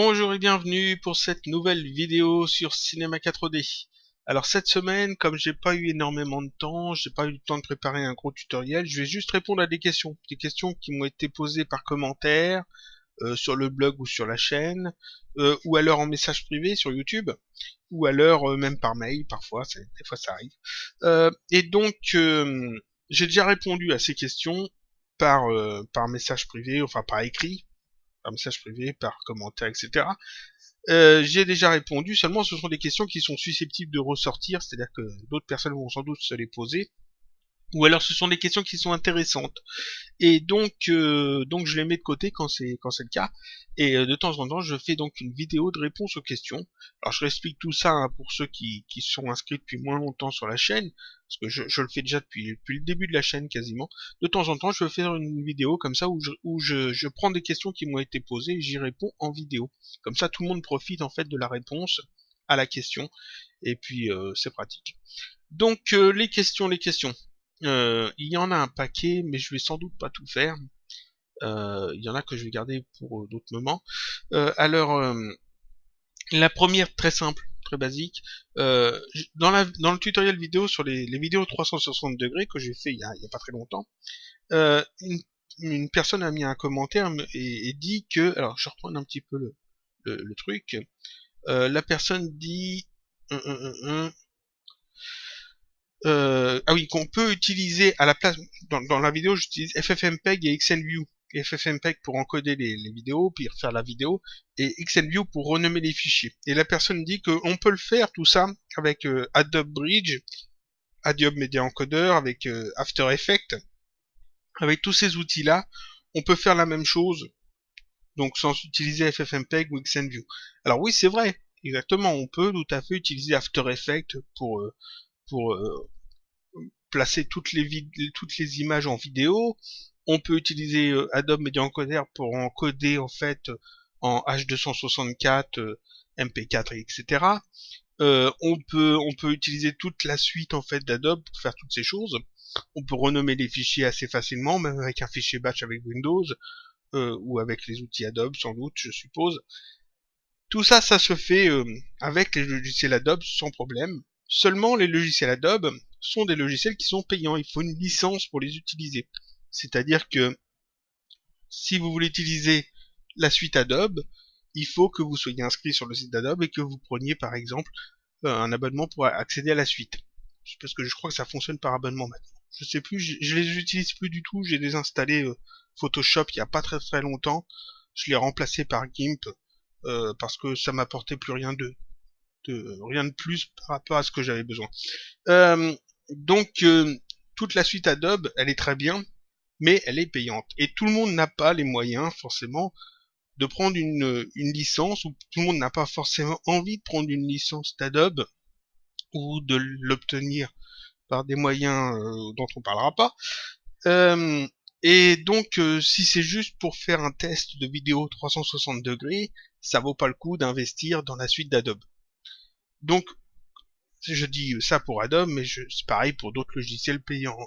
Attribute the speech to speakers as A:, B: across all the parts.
A: Bonjour et bienvenue pour cette nouvelle vidéo sur Cinema 4D. Alors cette semaine, comme j'ai pas eu énormément de temps, j'ai pas eu le temps de préparer un gros tutoriel, je vais juste répondre à des questions qui m'ont été posées par commentaire, sur le blog ou sur la chaîne, ou alors en message privé sur YouTube, ou alors même par mail, parfois, des fois ça arrive. Et donc, j'ai déjà répondu à ces questions par message privé, enfin par écrit, par message privé, par commentaire, etc. J'ai déjà répondu, seulement ce sont des questions qui sont susceptibles de ressortir, c'est-à-dire que d'autres personnes vont sans doute se les poser, ou alors ce sont des questions qui sont intéressantes. Et donc je les mets de côté quand c'est le cas. Et de temps en temps, je fais donc une vidéo de réponse aux questions. Alors je réexplique tout ça hein, pour ceux qui sont inscrits depuis moins longtemps sur la chaîne, parce que je le fais déjà depuis le début de la chaîne quasiment. De temps en temps, je vais faire une vidéo comme ça où je prends des questions qui m'ont été posées et j'y réponds en vidéo. Comme ça, tout le monde profite en fait de la réponse à la question. Et puis c'est pratique. Donc les questions. Il y en a un paquet, mais je vais sans doute pas tout faire. Il y en a que je vais garder pour d'autres moments. Alors, la première, très simple, très basique. Dans le tutoriel vidéo sur les vidéos 360 degrés que j'ai fait il y a pas très longtemps, une personne a mis un commentaire et dit que... Alors, je reprends un petit peu le truc. La personne dit... ah oui, qu'on peut utiliser à la place, dans la vidéo, j'utilise FFmpeg et XNView. FFmpeg pour encoder les vidéos, puis refaire la vidéo, et XNView pour renommer les fichiers. Et la personne dit qu'on peut le faire, tout ça, avec Adobe Bridge, Adobe Media Encoder, avec After Effects. Avec tous ces outils-là, on peut faire la même chose, donc sans utiliser FFmpeg ou XNView. Alors oui, c'est vrai, exactement, on peut tout à fait utiliser After Effects pour placer toutes les images en vidéo. On peut utiliser Adobe Media Encoder pour encoder en fait en H264, MP4, etc. On peut utiliser toute la suite en fait d'Adobe pour faire toutes ces choses. On peut renommer les fichiers assez facilement, même avec un fichier batch avec Windows, ou avec les outils Adobe sans doute, je suppose. Tout ça, ça se fait avec les logiciels Adobe sans problème. Seulement, les logiciels Adobe sont des logiciels qui sont payants. Il faut une licence pour les utiliser. C'est-à-dire que si vous voulez utiliser la suite Adobe, il faut que vous soyez inscrit sur le site d'Adobe et que vous preniez par exemple un abonnement pour accéder à la suite. Parce que je crois que ça fonctionne par abonnement maintenant. Je sais plus, je les utilise plus du tout. J'ai désinstallé Photoshop il y a pas très longtemps. Je l'ai remplacé par GIMP parce que ça m'apportait plus rien rien de plus par rapport à ce que j'avais besoin. Donc toute la suite Adobe, elle est très bien, mais elle est payante. Et tout le monde n'a pas les moyens, forcément, de prendre une licence, ou tout le monde n'a pas forcément envie de prendre une licence d'Adobe, ou de l'obtenir par des moyens dont on parlera pas. Et donc, si c'est juste pour faire un test de vidéo 360 degrés, ça vaut pas le coup d'investir dans la suite d'Adobe. Donc, je dis ça pour Adobe, mais c'est pareil pour d'autres logiciels payants.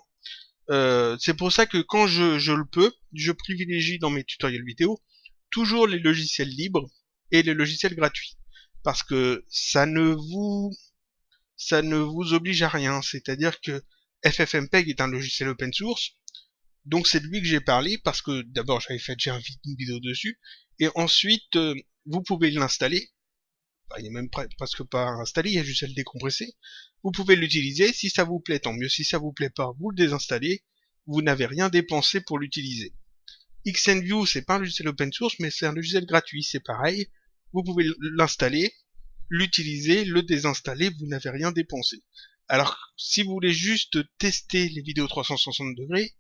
A: C'est pour ça que quand je le peux, je privilégie dans mes tutoriels vidéo toujours les logiciels libres et les logiciels gratuits. Parce que ça ne vous oblige à rien. C'est-à-dire que FFmpeg est un logiciel open source, donc c'est de lui que j'ai parlé parce que d'abord j'avais fait déjà une vidéo dessus, et ensuite vous pouvez l'installer. Enfin, il est même presque pas installé, il y a juste à le décompresser. Vous pouvez l'utiliser, si ça vous plaît tant mieux, si ça vous plaît pas, vous le désinstallez, vous n'avez rien dépensé pour l'utiliser. XNView, c'est pas un logiciel open source, mais c'est un logiciel gratuit, c'est pareil. Vous pouvez l'installer, l'utiliser, le désinstaller, vous n'avez rien dépensé. Alors, si vous voulez juste tester les vidéos 360 degrés,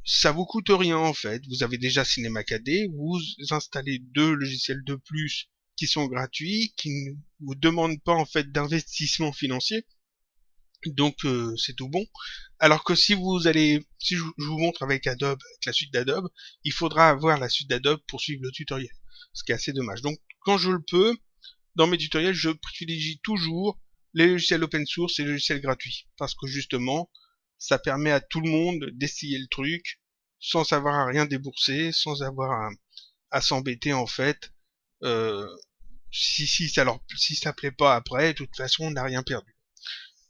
A: ça vous coûte rien en fait. Vous avez déjà Cinema 4D, vous installez deux logiciels de plus qui sont gratuits, qui ne vous demandent pas en fait d'investissement financier. Donc c'est tout bon. Alors que si je vous montre avec Adobe, avec la suite d'Adobe, il faudra avoir la suite d'Adobe pour suivre le tutoriel. Ce qui est assez dommage. Donc quand je le peux, dans mes tutoriels, je privilégie toujours les logiciels open source et les logiciels gratuits. Parce que justement, ça permet à tout le monde d'essayer le truc sans avoir à rien débourser, sans avoir à s'embêter en fait Si ça plaît pas après, de toute façon, on n'a rien perdu.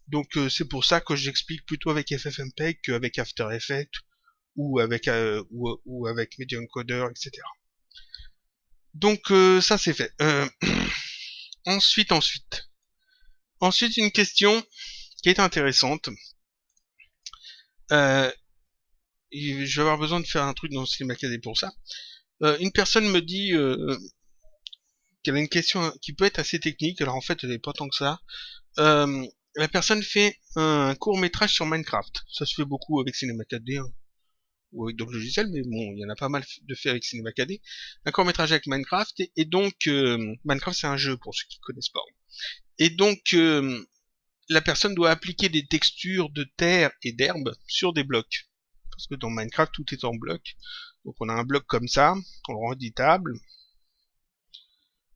A: Donc c'est pour ça que j'explique plutôt avec FFmpeg qu'avec After Effects ou avec Media Encoder, etc. Donc ça c'est fait. Ensuite, une question qui est intéressante. Et je vais avoir besoin de faire un truc dans Cinema 4D pour ça. Une personne me dit qu'elle a une question qui peut être assez technique. Alors en fait, elle n'est pas tant que ça. La personne fait un court métrage sur Minecraft. Ça se fait beaucoup avec Cinema 4D hein, ou avec d'autres logiciels, mais bon, il y en a pas mal de fait avec Cinema 4D. Un court métrage avec Minecraft et donc Minecraft c'est un jeu pour ceux qui connaissent pas. Et donc la personne doit appliquer des textures de terre et d'herbe sur des blocs. Parce que dans Minecraft, tout est en bloc. Donc on a un bloc comme ça, on le rend éditable.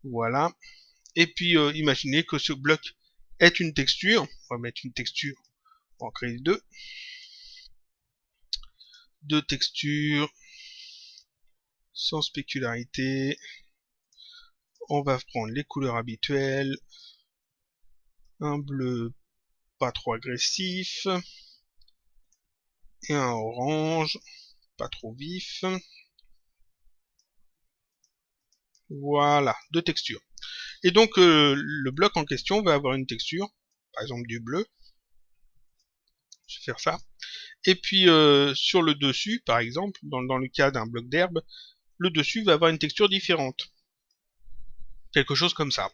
A: Voilà. Et puis imaginez que ce bloc est une texture. On va mettre une texture, on va en créer deux. Deux textures, sans spécularité. On va prendre les couleurs habituelles. Un bleu pas trop agressif. Et un orange pas trop vif. Voilà, deux textures. Et donc le bloc en question va avoir une texture, par exemple du bleu. Je vais faire ça. Et puis sur le dessus, par exemple, dans le cas d'un bloc d'herbe, le dessus va avoir une texture différente. Quelque chose comme ça.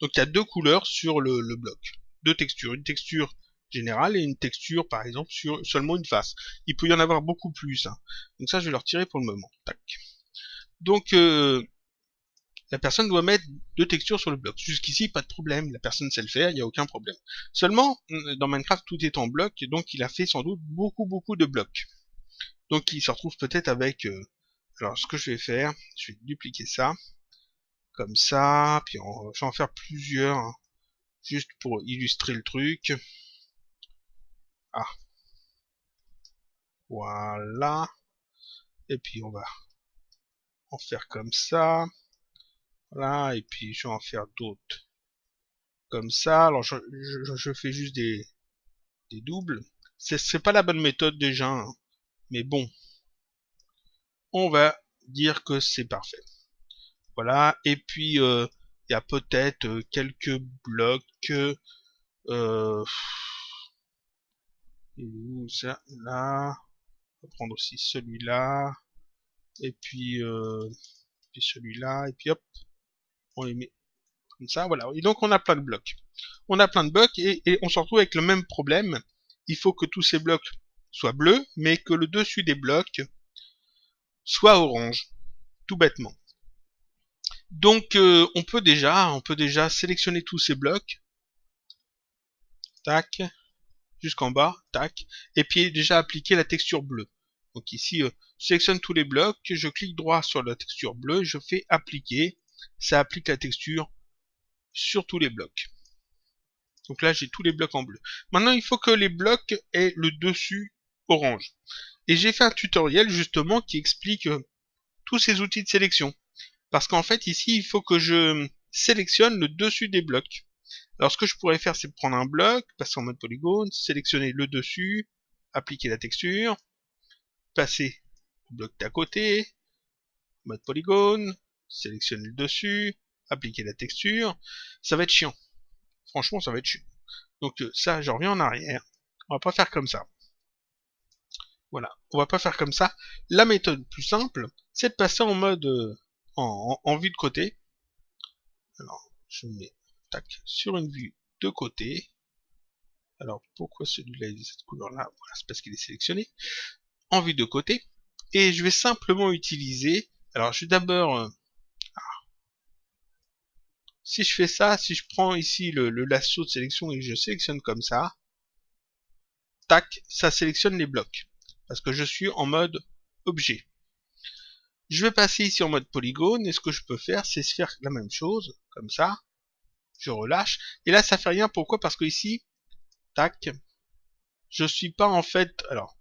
A: Donc il y a deux couleurs sur le bloc. Deux textures. Une texture générale et une texture, par exemple, sur seulement une face. Il peut y en avoir beaucoup plus. Hein. Donc ça, je vais le retirer pour le moment. Tac. Donc la personne doit mettre deux textures sur le bloc. Jusqu'ici, pas de problème, la personne sait le faire, il n'y a aucun problème. Seulement, dans Minecraft, tout est en bloc, et donc il a fait sans doute beaucoup de blocs. Donc il se retrouve peut-être avec... alors ce que je vais faire, je vais dupliquer ça, comme ça, puis je vais en faire plusieurs, hein, juste pour illustrer le truc. Ah, voilà. Et puis on va en faire comme ça. Voilà, et puis je vais en faire d'autres comme ça. Alors je fais juste des doubles. C'est pas la bonne méthode déjà, hein. Mais bon, on va dire que c'est parfait. Voilà, et puis il y a peut-être quelques blocs. Et où ça? Là. On va prendre aussi celui-là. Et puis celui-là. Et puis hop, on les met comme ça. Voilà. Et donc on a plein de blocs. On a plein de blocs et on se retrouve avec le même problème. Il faut que tous ces blocs soient bleus, mais que le dessus des blocs soit orange, tout bêtement. Donc on peut déjà sélectionner tous ces blocs, tac, jusqu'en bas, tac, et puis déjà appliquer la texture bleue. Donc ici, je sélectionne tous les blocs, je clique droit sur la texture bleue, je fais appliquer, ça applique la texture sur tous les blocs. Donc là, j'ai tous les blocs en bleu. Maintenant, il faut que les blocs aient le dessus orange. Et j'ai fait un tutoriel justement qui explique tous ces outils de sélection. Parce qu'en fait, ici, il faut que je sélectionne le dessus des blocs. Alors, ce que je pourrais faire, c'est prendre un bloc, passer en mode polygone, sélectionner le dessus, appliquer la texture, passer au bloc d'à côté, mode polygone, sélectionner le dessus, appliquer la texture. Ça va être chiant. Franchement, ça va être chiant. Donc ça, je reviens en arrière. On va pas faire comme ça. Voilà, on va pas faire comme ça. La méthode plus simple, c'est de passer en mode en vue de côté. Alors, je mets tac sur une vue de côté. Alors, pourquoi celui-là est de cette couleur-là? Voilà, c'est parce qu'il est sélectionné. En vue de côté. Et je vais simplement utiliser... Alors, je vais d'abord... si je fais ça, si je prends ici le lasso de sélection et que je sélectionne comme ça, tac, ça sélectionne les blocs. Parce que je suis en mode objet. Je vais passer ici en mode polygone, et ce que je peux faire, c'est faire la même chose, comme ça. Je relâche. Et là, ça fait rien. Pourquoi? Parce que ici, tac, je suis pas en fait... Alors,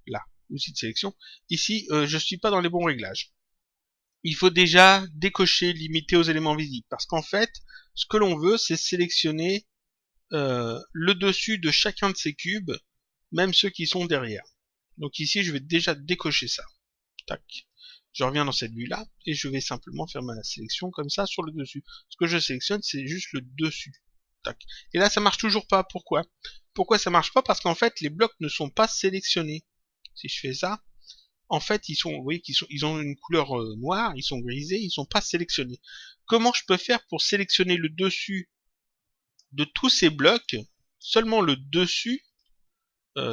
A: là, outil de sélection. Ici, je suis pas dans les bons réglages. il faut déjà décocher limiter aux éléments visibles. Parce qu'en fait, ce que l'on veut, c'est sélectionner le dessus de chacun de ces cubes, même ceux qui sont derrière. Donc ici, je vais déjà décocher ça. Tac. Je reviens dans cette vue-là, et je vais simplement faire ma sélection comme ça sur le dessus. Ce que je sélectionne, c'est juste le dessus. Tac. Et là, ça marche toujours pas. Pourquoi? Pourquoi ça marche pas? Parce qu'en fait, les blocs ne sont pas sélectionnés. Si je fais ça, en fait, vous voyez ils ont une couleur noire, ils sont grisés, ils sont pas sélectionnés. Comment je peux faire pour sélectionner le dessus de tous ces blocs? Seulement le dessus,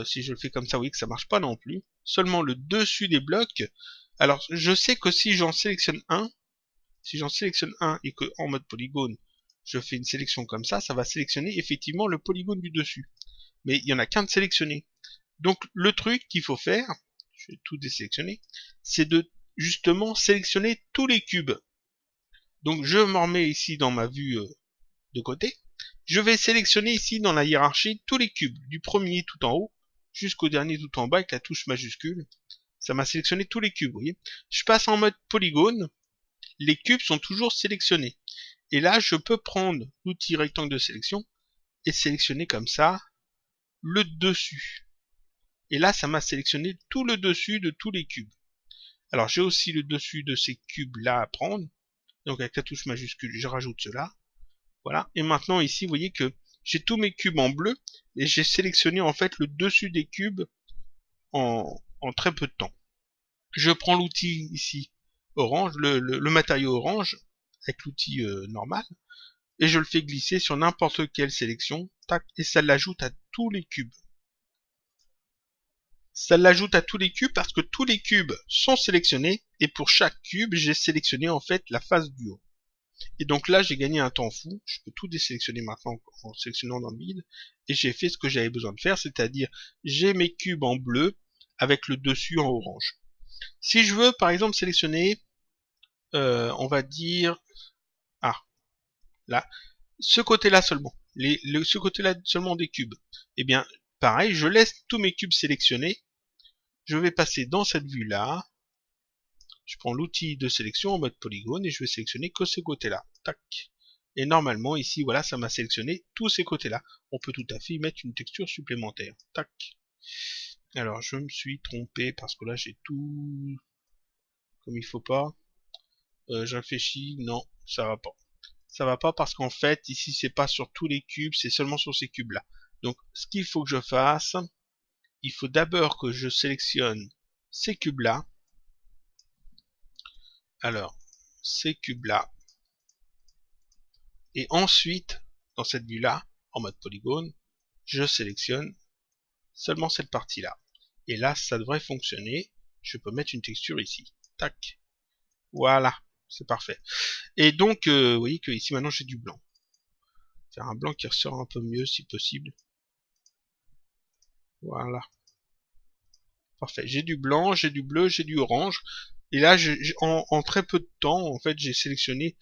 A: si je le fais comme ça, vous voyez que ça marche pas non plus. Seulement le dessus des blocs. Alors, je sais que si j'en sélectionne un et que en mode polygone, je fais une sélection comme ça va sélectionner effectivement le polygone du dessus. Mais il y en a qu'un de sélectionné. Donc, le truc qu'il faut faire, je vais tout désélectionner, c'est de justement sélectionner tous les cubes. Donc, je m'en remets ici dans ma vue de côté. Je vais sélectionner ici dans la hiérarchie tous les cubes, du premier tout en haut jusqu'au dernier tout en bas avec la touche majuscule. Ça m'a sélectionné tous les cubes, vous voyez. Je passe en mode polygone, les cubes sont toujours sélectionnés. Et là, je peux prendre l'outil rectangle de sélection et sélectionner comme ça le dessus. Et là, ça m'a sélectionné tout le dessus de tous les cubes. Alors, j'ai aussi le dessus de ces cubes-là à prendre. Donc, avec la touche majuscule, je rajoute cela. Voilà. Et maintenant, ici, vous voyez que j'ai tous mes cubes en bleu et j'ai sélectionné en fait le dessus des cubes en très peu de temps. Je prends l'outil ici orange, le matériau orange avec l'outil normal et je le fais glisser sur n'importe quelle sélection, tac, et ça l'ajoute à tous les cubes. Ça l'ajoute à tous les cubes parce que tous les cubes sont sélectionnés et pour chaque cube, j'ai sélectionné en fait la face du haut. Et donc là, j'ai gagné un temps fou. Je peux tout désélectionner maintenant en sélectionnant dans le vide. Et j'ai fait ce que j'avais besoin de faire, c'est-à-dire j'ai mes cubes en bleu avec le dessus en orange. Si je veux, par exemple, sélectionner, on va dire, là, ce côté-là seulement, ce côté-là seulement des cubes. Eh bien, pareil, je laisse tous mes cubes sélectionnés. Je vais passer dans cette vue-là. Je prends l'outil de sélection en mode polygone et je vais sélectionner que ce côté-là. Tac. Et normalement, ici, voilà, ça m'a sélectionné tous ces côtés-là. On peut tout à fait y mettre une texture supplémentaire. Tac. Alors, je me suis trompé parce que là, j'ai tout comme il faut pas. Je réfléchis. Non, ça va pas. Ça va pas parce qu'en fait, ici, c'est pas sur tous les cubes, c'est seulement sur ces cubes-là. Donc, ce qu'il faut que je fasse, il faut d'abord que je sélectionne ces cubes-là. Alors, ces cubes-là. Et ensuite, dans cette vue-là, en mode polygone, je sélectionne seulement cette partie-là. Et là, ça devrait fonctionner. Je peux mettre une texture ici. Tac. Voilà. C'est parfait. Et donc, vous voyez que ici, maintenant, j'ai du blanc. Faire un blanc qui ressort un peu mieux, si possible. Voilà. Parfait. J'ai du blanc, j'ai du bleu, j'ai du orange. Et là, en très peu de temps, en fait, j'ai sélectionné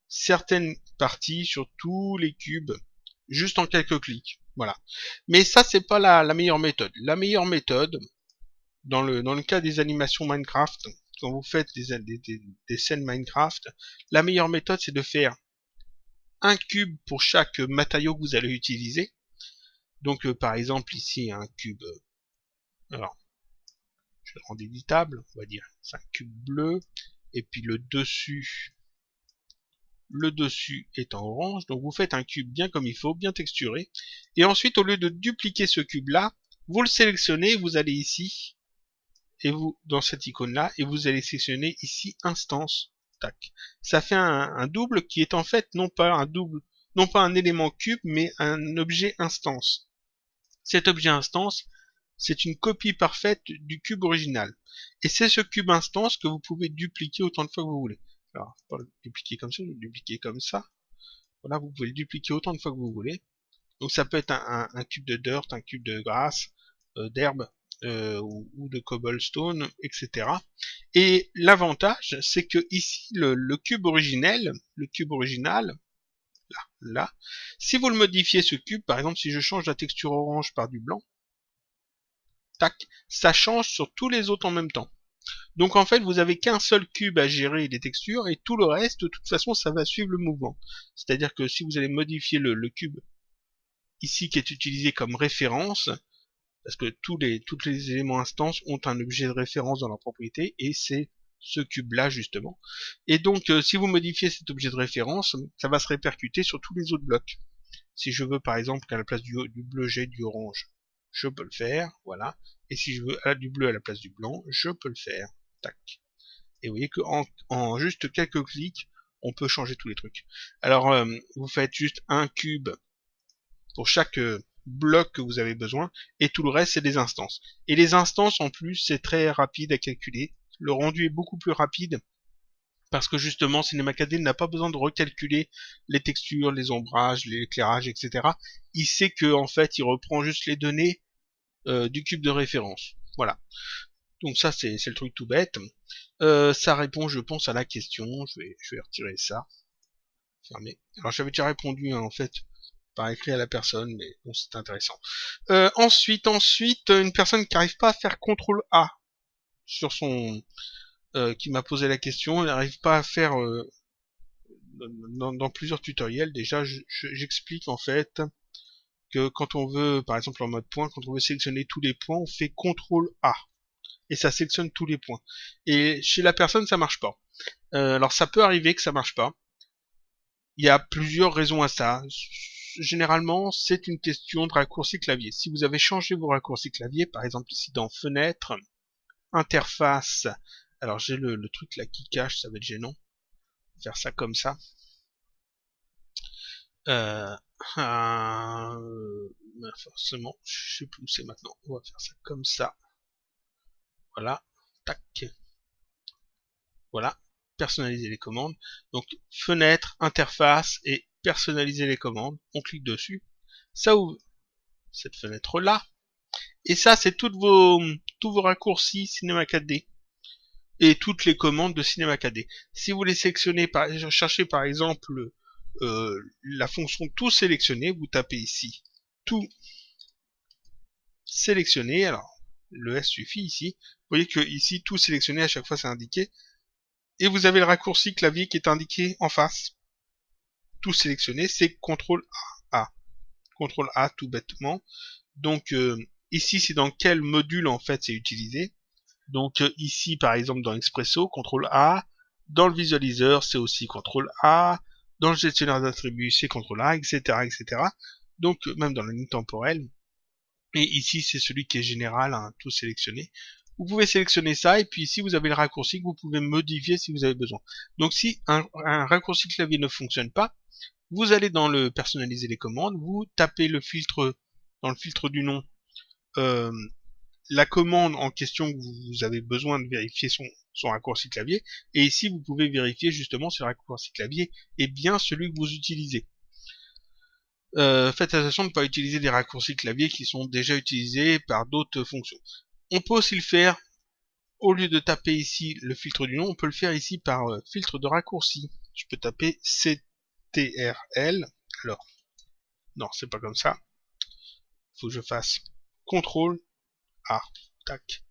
A: certaines parties sur tous les cubes, juste en quelques clics. Voilà. Mais ça, c'est pas la meilleure méthode. La meilleure méthode, dans le cas des animations Minecraft, quand vous faites des scènes Minecraft, la meilleure méthode, c'est de faire un cube pour chaque matériau que vous allez utiliser. Donc, par exemple, ici, un cube... alors, je vais le rendre éditable, on va dire. C'est un cube bleu. Et puis le dessus est en orange. Donc vous faites un cube bien comme il faut, bien texturé. Et ensuite, au lieu de dupliquer ce cube-là, vous le sélectionnez, vous allez ici, et vous, dans cette icône-là, et vous allez sélectionner ici instance. Tac. Ça fait un double qui est en fait non pas un élément cube, mais un objet instance. Cet objet instance, c'est une copie parfaite du cube original. Et c'est ce cube instance que vous pouvez dupliquer autant de fois que vous voulez. Alors, pas le dupliquer comme ça, je vais le dupliquer comme ça. Voilà, vous pouvez le dupliquer autant de fois que vous voulez. Donc ça peut être un cube de dirt, un cube de grasse, d'herbe, ou de cobblestone, etc. Et l'avantage, c'est que ici, le cube original, là, si vous le modifiez ce cube, par exemple, si je change la texture orange par du blanc, tac, ça change sur tous les autres en même temps. Donc en fait, vous avez qu'un seul cube à gérer les textures, et tout le reste, de toute façon, ça va suivre le mouvement. C'est-à-dire que si vous allez modifier le cube ici qui est utilisé comme référence, parce que tous les éléments instances ont un objet de référence dans leur propriété, et c'est ce cube-là justement. Et donc, si vous modifiez cet objet de référence, ça va se répercuter sur tous les autres blocs. Si je veux par exemple qu'à la place du bleu j'ai du orange, je peux le faire, voilà. Et si je veux du bleu à la place du blanc, je peux le faire. Tac. Et vous voyez qu'en juste quelques clics, on peut changer tous les trucs. Alors, vous faites juste un cube pour chaque bloc que vous avez besoin, et tout le reste c'est des instances. Et les instances en plus c'est très rapide à calculer, le rendu est beaucoup plus rapide, parce que justement Cinema 4D n'a pas besoin de recalculer les textures, les ombrages, l'éclairage, etc. Il sait que en fait il reprend juste les données du cube de référence. Voilà. Donc ça c'est le truc tout bête. Ça répond je pense à la question, je vais retirer ça. Fermer. Alors j'avais déjà répondu hein, en fait par écrit à la personne, mais bon, c'est intéressant. Ensuite, une personne qui n'arrive pas à faire CTRL A sur son, qui m'a posé la question, elle n'arrive pas à faire dans plusieurs tutoriels. Déjà, j'explique en fait que quand on veut, par exemple en mode point, quand on veut sélectionner tous les points, on fait CTRL A et ça sélectionne tous les points. Et chez la personne, ça marche pas. Alors ça peut arriver que ça marche pas. Il y a plusieurs raisons à ça. Généralement, c'est une question de raccourci clavier. Si vous avez changé vos raccourcis clavier, par exemple ici dans Fenêtre, Interface, alors j'ai le truc là qui cache, ça va être gênant. Faire ça comme ça. Forcément, je sais plus où c'est maintenant. On va faire ça comme ça. Voilà. Tac. Voilà. Personnaliser les commandes. Donc, Fenêtre, Interface et personnaliser les commandes. On clique dessus. Ça ouvre cette fenêtre-là. Et ça, c'est tous vos raccourcis Cinema 4D. Et toutes les commandes de Cinema 4D. Si vous les sélectionnez, cherchez par exemple la fonction tout sélectionner, vous tapez ici tout sélectionner. Alors, le S suffit ici. Vous voyez que ici, tout sélectionner, à chaque fois, c'est indiqué. Et vous avez le raccourci clavier qui est indiqué en face. Tout sélectionner, c'est CTRL A. CTRL A tout bêtement. Donc ici c'est dans quel module en fait c'est utilisé. Donc ici par exemple dans Expresso, CTRL A, dans le visualiseur c'est aussi CTRL A, dans le gestionnaire d'attributs c'est CTRL A, etc. etc. Donc même dans la ligne temporelle. Et ici c'est celui qui est général, hein, tout sélectionné. Vous pouvez sélectionner ça et puis ici vous avez le raccourci que vous pouvez modifier si vous avez besoin. Donc si un raccourci clavier ne fonctionne pas, vous allez dans le personnaliser les commandes, vous tapez le filtre dans le filtre du nom la commande en question que vous avez besoin de vérifier son raccourci clavier, et ici vous pouvez vérifier justement si le raccourci clavier est bien celui que vous utilisez. Faites attention de ne pas utiliser des raccourcis clavier qui sont déjà utilisés par d'autres fonctions. On peut aussi le faire, au lieu de taper ici le filtre du nom, on peut le faire ici par filtre de raccourci. Je peux taper CTRL, alors, non c'est pas comme ça, faut que je fasse CTRL A, tac.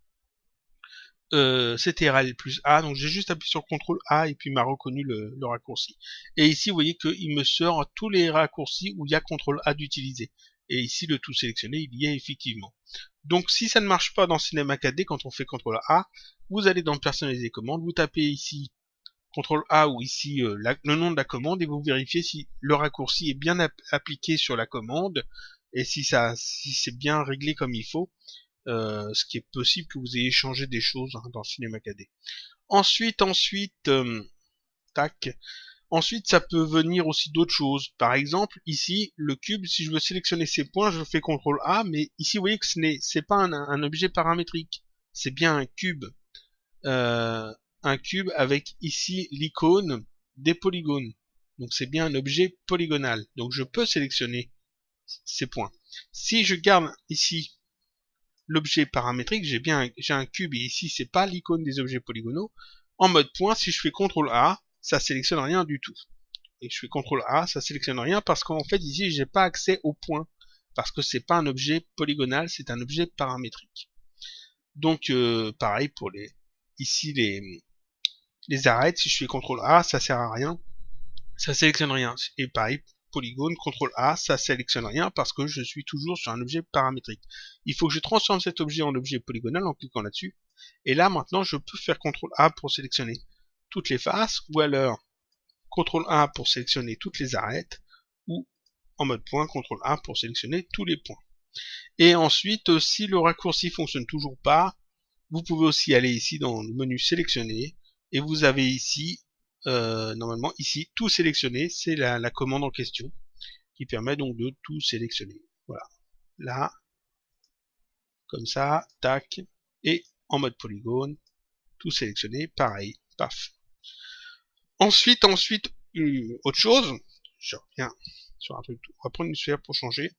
A: CTRL plus A, donc j'ai juste appuyé sur CTRL A et puis il m'a reconnu le raccourci. Et ici vous voyez qu'il me sort tous les raccourcis où il y a CTRL A d'utiliser. Et ici le tout sélectionné, il y est effectivement. Donc si ça ne marche pas dans Cinema 4D quand on fait CTRL A, vous allez dans personnaliser commandes, vous tapez ici CTRL A ou ici le nom de la commande et vous vérifiez si le raccourci est bien appliqué sur la commande et si c'est bien réglé comme il faut. Ce qui est possible que vous ayez changé des choses hein, dans Cinema 4D. Ensuite, tac. Ensuite, ça peut venir aussi d'autres choses. Par exemple, ici, le cube, si je veux sélectionner ces points, je fais CTRL A, mais ici, vous voyez que c'est pas un objet paramétrique. C'est bien un cube. Un cube avec ici l'icône des polygones. Donc c'est bien un objet polygonal. Donc je peux sélectionner ces points. Si je garde ici l'objet paramétrique, j'ai un cube et ici c'est pas l'icône des objets polygonaux. En mode point, si je fais CTRL A, ça sélectionne rien du tout. Et je fais CTRL A, ça sélectionne rien parce qu'en fait ici j'ai pas accès au point. Parce que c'est pas un objet polygonal, c'est un objet paramétrique. Donc pareil pour les... ici les arêtes. Si je fais CTRL A, ça sert à rien. Ça sélectionne rien. Et pareil, polygone, CTRL A, ça sélectionne rien parce que je suis toujours sur un objet paramétrique. Il faut que je transforme cet objet en objet polygonal en cliquant là-dessus. Et là, maintenant, je peux faire CTRL A pour sélectionner toutes les faces, ou alors CTRL A pour sélectionner toutes les arêtes, ou en mode point, CTRL A pour sélectionner tous les points. Et ensuite, si le raccourci fonctionne toujours pas, vous pouvez aussi aller ici dans le menu sélectionner, et vous avez ici, normalement ici, tout sélectionner, c'est la commande en question, qui permet donc de tout sélectionner. Voilà, là, comme ça, tac, et en mode polygone, tout sélectionné, pareil, paf. Ensuite, autre chose, je reviens sur un truc, on va prendre une sphère pour changer,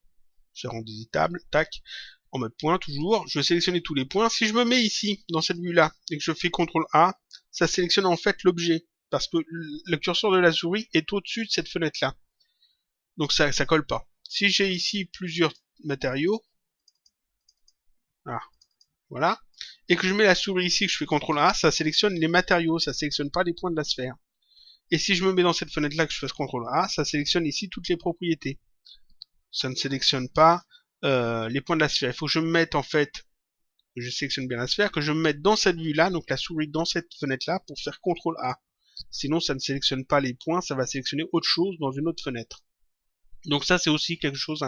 A: je rends éditable, tac, en mode point toujours, je vais sélectionner tous les points. Si je me mets ici, dans cette vue-là, et que je fais CTRL A, ça sélectionne en fait l'objet, parce que le curseur de la souris est au-dessus de cette fenêtre-là. Donc ça colle pas. Si j'ai ici plusieurs matériaux, voilà, et que je mets la souris ici, que je fais CTRL A, ça sélectionne les matériaux, ça sélectionne pas les points de la sphère. Et si je me mets dans cette fenêtre-là, que je fasse CTRL A, ça sélectionne ici toutes les propriétés. Ça ne sélectionne pas les points de la sphère. Il faut que je me mette en fait, je sélectionne bien la sphère, que je me mette dans cette vue-là, donc la souris dans cette fenêtre-là, pour faire CTRL A. Sinon, ça ne sélectionne pas les points, ça va sélectionner autre chose dans une autre fenêtre. Donc ça, c'est aussi quelque chose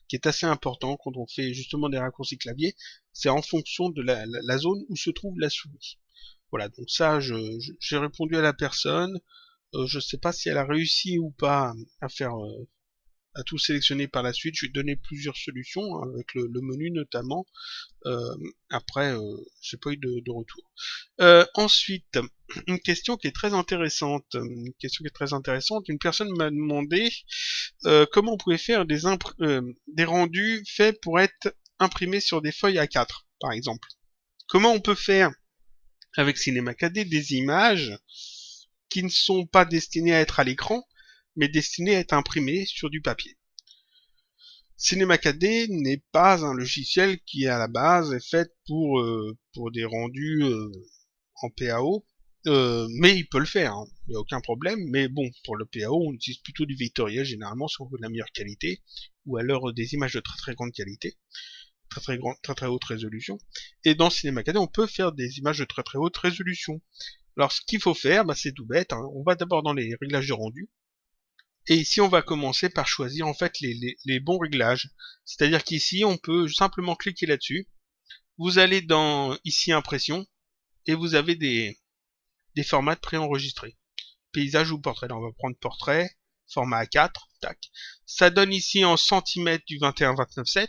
A: qui est assez important quand on fait justement des raccourcis clavier. C'est en fonction de la zone où se trouve la souris. Voilà, donc ça, j'ai répondu à la personne. Je sais pas si elle a réussi ou pas à faire à tout sélectionner par la suite. Je vais donner plusieurs solutions avec le menu notamment. Après, j'ai pas eu de retour. Ensuite, une question qui est très intéressante. Une personne m'a demandé comment on pouvait faire des rendus faits pour être imprimés sur des feuilles A4, par exemple. Comment on peut faire avec Cinema 4D des images qui ne sont pas destinées à être à l'écran, mais destinées à être imprimées sur du papier. Cinema 4D n'est pas un logiciel qui à la base est fait pour des rendus en PAO, mais il peut le faire, hein. Il n'y a aucun problème, mais bon, pour le PAO, on utilise plutôt du vectoriel généralement si on veut de la meilleure qualité, ou alors des images de très très grande qualité, très haute résolution. Et dans Cinema 4D, on peut faire des images de très très haute résolution. Alors ce qu'il faut faire, c'est tout bête, hein. On va d'abord dans les réglages de rendu, et ici on va commencer par choisir en fait les bons réglages. C'est-à-dire qu'ici on peut simplement cliquer là-dessus, vous allez dans ici impression, et vous avez des formats préenregistrés. Paysage ou portrait, là on va prendre portrait, format A4, tac. Ça donne ici en centimètres du 21-29,7.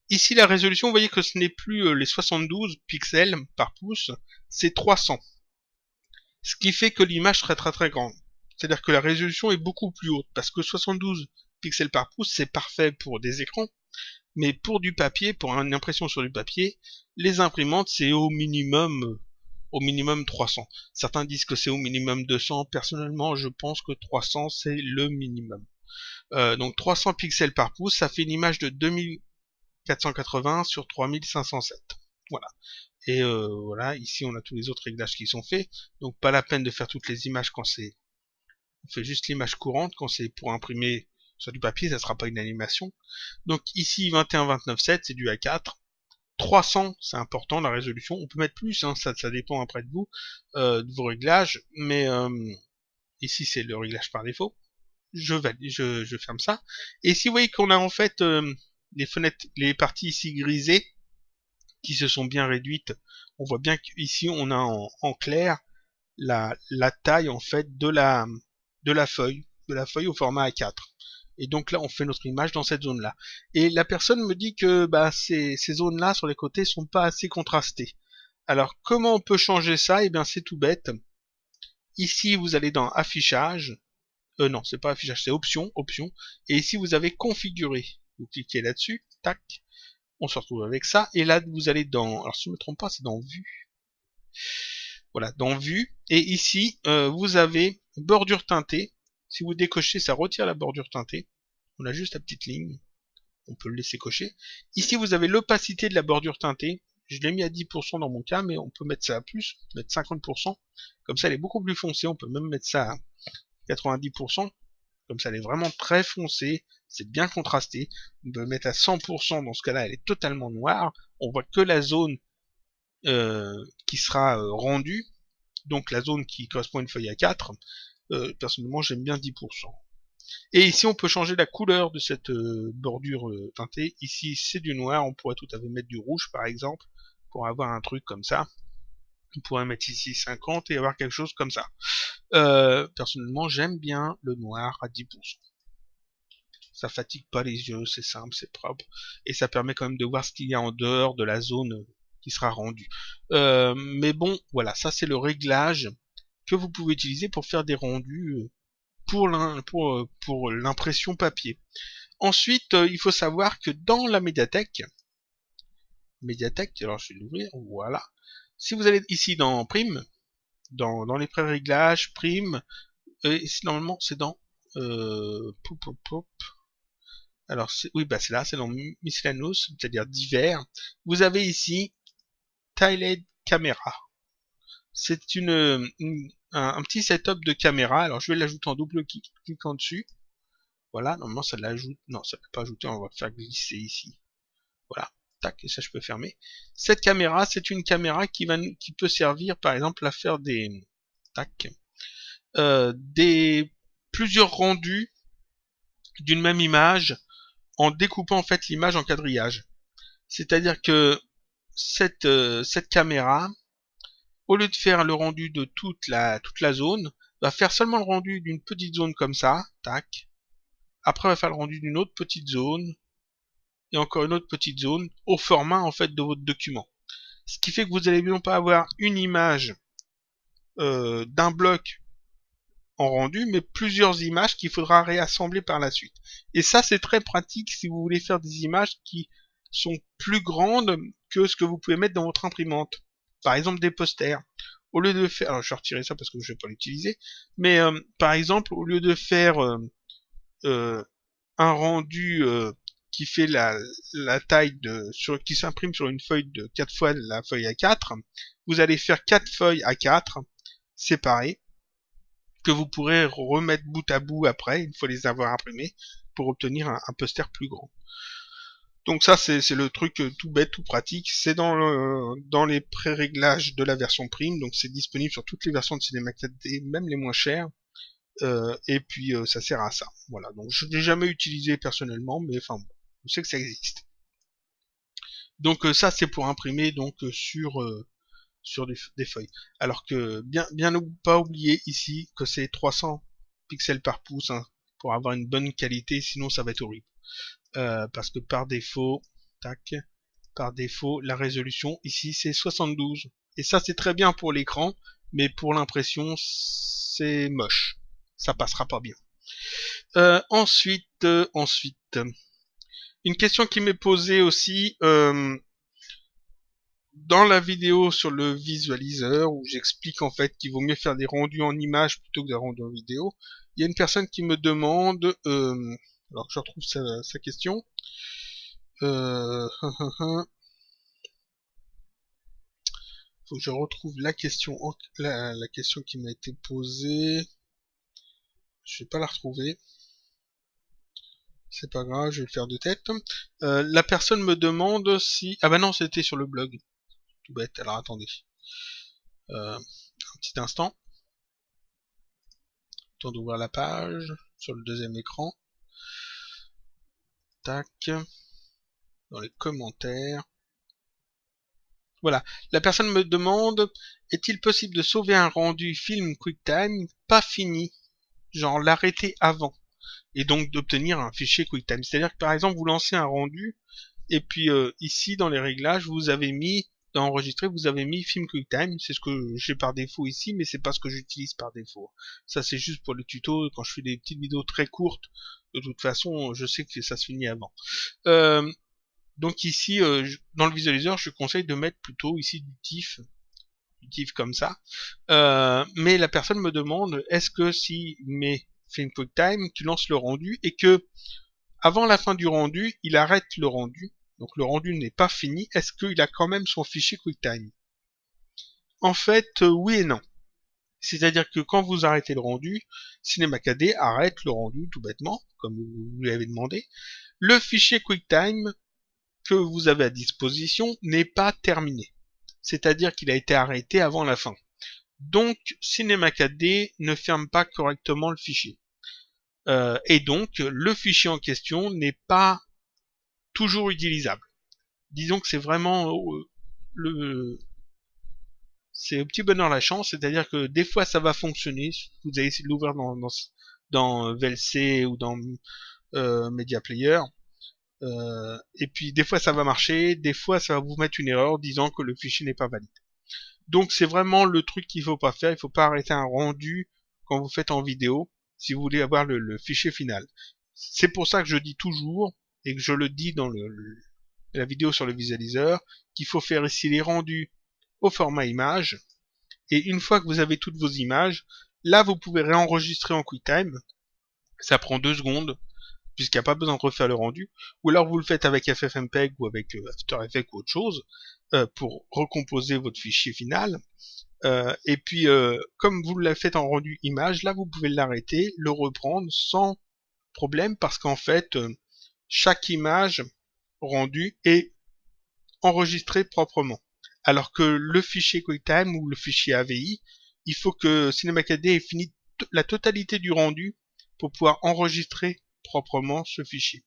A: Ici la résolution, vous voyez que ce n'est plus les 72 pixels par pouce, c'est 300. Ce qui fait que l'image serait très très grande. C'est-à-dire que la résolution est beaucoup plus haute, parce que 72 pixels par pouce, c'est parfait pour des écrans, mais pour du papier, pour une impression sur du papier, les imprimantes, c'est au minimum 300. Certains disent que c'est au minimum 200, personnellement, je pense que 300, c'est le minimum. Donc 300 pixels par pouce, ça fait une image de 2480 sur 3507. Voilà. Et voilà, ici on a tous les autres réglages qui sont faits, donc pas la peine de faire toutes les images quand c'est... On fait juste l'image courante, quand c'est pour imprimer sur du papier, ça sera pas une animation. Donc ici 21-29,7, c'est du A4. 300, c'est important, la résolution. On peut mettre plus, hein, ça dépend après de vous, de vos réglages, mais ici c'est le réglage par défaut. Je ferme ça. Et si vous voyez qu'on a en fait les fenêtres, les parties ici grisées, qui se sont bien réduites, on voit bien qu'ici on a en clair la taille en fait de la feuille au format A4. Et donc là on fait notre image dans cette zone là. Et la personne me dit que ces zones là sur les côtés sont pas assez contrastées. Alors comment on peut changer ça? Eh bien c'est tout bête. Ici vous allez dans affichage, non c'est pas affichage, c'est option, et ici vous avez configurer. Vous cliquez là-dessus, tac, on se retrouve avec ça, et là vous allez dans, alors si je ne me trompe pas c'est dans vue, voilà, dans vue, et ici vous avez bordure teintée. Si vous décochez, ça retire la bordure teintée, on a juste la petite ligne, on peut le laisser cocher. Ici vous avez l'opacité de la bordure teintée, Je l'ai mis à 10% dans mon cas, mais on peut mettre ça à plus, mettre 50%. Comme ça, elle est beaucoup plus foncée. On peut même mettre ça à 90%. Comme ça, elle est vraiment très foncée. C'est bien contrasté. On peut mettre à 100%. Dans ce cas-là, elle est totalement noire. On voit que la zone qui sera rendue. Donc la zone qui correspond à une feuille A4. Personnellement, j'aime bien 10%. Et ici, on peut changer la couleur de cette bordure teintée. Ici, c'est du noir. On pourrait tout à fait mettre du rouge, par exemple, pour avoir un truc comme ça. On pourrait mettre ici 50 et avoir quelque chose comme ça. Personnellement, j'aime bien le noir à 10%. Ça fatigue pas les yeux, c'est simple, c'est propre. Et ça permet quand même de voir ce qu'il y a en dehors de la zone qui sera rendue. Mais bon, voilà, ça c'est le réglage que vous pouvez utiliser pour faire des rendus pour l'impression papier. Ensuite, il faut savoir que dans la médiathèque, alors je vais l'ouvrir, voilà. Si vous allez ici dans Prime, dans les pré-réglages, Prime, ici normalement c'est dans alors oui, bah c'est là, c'est dans Miscellaneous, c'est-à-dire divers. Vous avez ici Tiled Camera. C'est un petit setup de caméra. Alors je vais l'ajouter en double cliquant dessus. Voilà, normalement ça l'ajoute. Non, ça ne peut pas ajouter, on va le faire glisser ici. Voilà, tac, et ça je peux fermer. Cette caméra, c'est une caméra qui peut servir par exemple à faire des plusieurs rendus d'une même image en découpant en fait l'image en quadrillage. C'est-à-dire que cette caméra, au lieu de faire le rendu de toute la zone, va faire seulement le rendu d'une petite zone comme ça, tac. Après, on va faire le rendu d'une autre petite zone, et encore une autre petite zone, au format en fait de votre document. Ce qui fait que vous allez non pas avoir une image d'un bloc en rendu, mais plusieurs images qu'il faudra réassembler par la suite. Et ça, c'est très pratique si vous voulez faire des images qui sont plus grandes que ce que vous pouvez mettre dans votre imprimante. Par exemple, des posters. Au lieu de faire, alors je vais retirer ça parce que je vais pas l'utiliser, mais par exemple, au lieu de faire un rendu qui fait la taille qui s'imprime sur une feuille de 4 fois la feuille A4, vous allez faire 4 feuilles A4 séparées que vous pourrez remettre bout à bout après, une fois les avoir imprimés, pour obtenir un poster plus grand. Donc ça, c'est le truc tout bête, tout pratique. C'est dans les pré-réglages de la version Prime, donc c'est disponible sur toutes les versions de Cinema 4D, même les moins chères. Et puis ça sert à ça. Voilà. Donc je l'ai jamais utilisé personnellement, mais enfin bon, je sais que ça existe. Donc ça, c'est pour imprimer donc sur des feuilles. Alors que bien ne pas oublier ici que c'est 300 pixels par pouce hein, pour avoir une bonne qualité, sinon ça va être horrible. Parce que par défaut, la résolution ici c'est 72. Et ça c'est très bien pour l'écran, mais pour l'impression c'est moche. Ça passera pas bien. Ensuite, une question qui m'est posée aussi dans la vidéo sur le visualiseur où j'explique en fait qu'il vaut mieux faire des rendus en images plutôt que des rendus en vidéo. Il y a une personne qui me demande, alors je retrouve sa question. Faut que je retrouve la question, la question qui m'a été posée. Je vais pas la retrouver. C'est pas grave, je vais le faire de tête. La personne me demande si... Ah bah non, c'était sur le blog. Tout bête, alors attendez. Un petit instant. Temps d'ouvrir la page sur le deuxième écran. Tac. Dans les commentaires. Voilà. La personne me demande, est-il possible de sauver un rendu film QuickTime pas fini? Genre l'arrêter avant. Et donc d'obtenir un fichier QuickTime. C'est-à-dire que par exemple, vous lancez un rendu, et puis ici dans les réglages, vous avez mis, dans enregistrer, vous avez mis film QuickTime. C'est ce que j'ai par défaut ici, mais c'est pas ce que j'utilise par défaut. Ça c'est juste pour les tutos, quand je fais des petites vidéos très courtes. De toute façon, je sais que ça se finit avant. Donc ici, dans le visualiseur, je conseille de mettre plutôt ici du TIFF comme ça. Mais la personne me demande, est-ce que si met film QuickTime, tu lances le rendu et que avant la fin du rendu, il arrête le rendu. donc le rendu n'est pas fini, est-ce qu'il a quand même son fichier QuickTime? En fait, oui et non. C'est-à-dire que quand vous arrêtez le rendu, CinemaKD arrête le rendu tout bêtement, comme vous lui avez demandé. Le fichier QuickTime que vous avez à disposition n'est pas terminé. C'est-à-dire qu'il a été arrêté avant la fin. Donc, CinemaKD ne ferme pas correctement le fichier. Et donc, le fichier en question n'est pas toujours utilisable. Disons que c'est vraiment c'est au petit bonheur la chance, c'est-à-dire que des fois ça va fonctionner, vous allez essayer de l'ouvrir dans VLC ou dans Media Player, et puis des fois ça va marcher, des fois ça va vous mettre une erreur disant que le fichier n'est pas valide. Donc c'est vraiment le truc qu'il faut pas faire, il faut pas arrêter un rendu quand vous faites en vidéo, si vous voulez avoir le fichier final. C'est pour ça que je dis toujours, et que je le dis dans la vidéo sur le visualiseur, qu'il faut faire ici les rendus au format image, et une fois que vous avez toutes vos images, là vous pouvez réenregistrer en QuickTime, ça prend 2 secondes, puisqu'il n'y a pas besoin de refaire le rendu, ou alors vous le faites avec FFmpeg ou avec After Effects ou autre chose, pour recomposer votre fichier final, et puis comme vous l'avez fait en rendu image, là vous pouvez l'arrêter, le reprendre sans problème, parce qu'en fait, chaque image rendue est enregistrée proprement. Alors que le fichier QuickTime ou le fichier AVI, il faut que CinemaKD ait fini la totalité du rendu pour pouvoir enregistrer proprement ce fichier.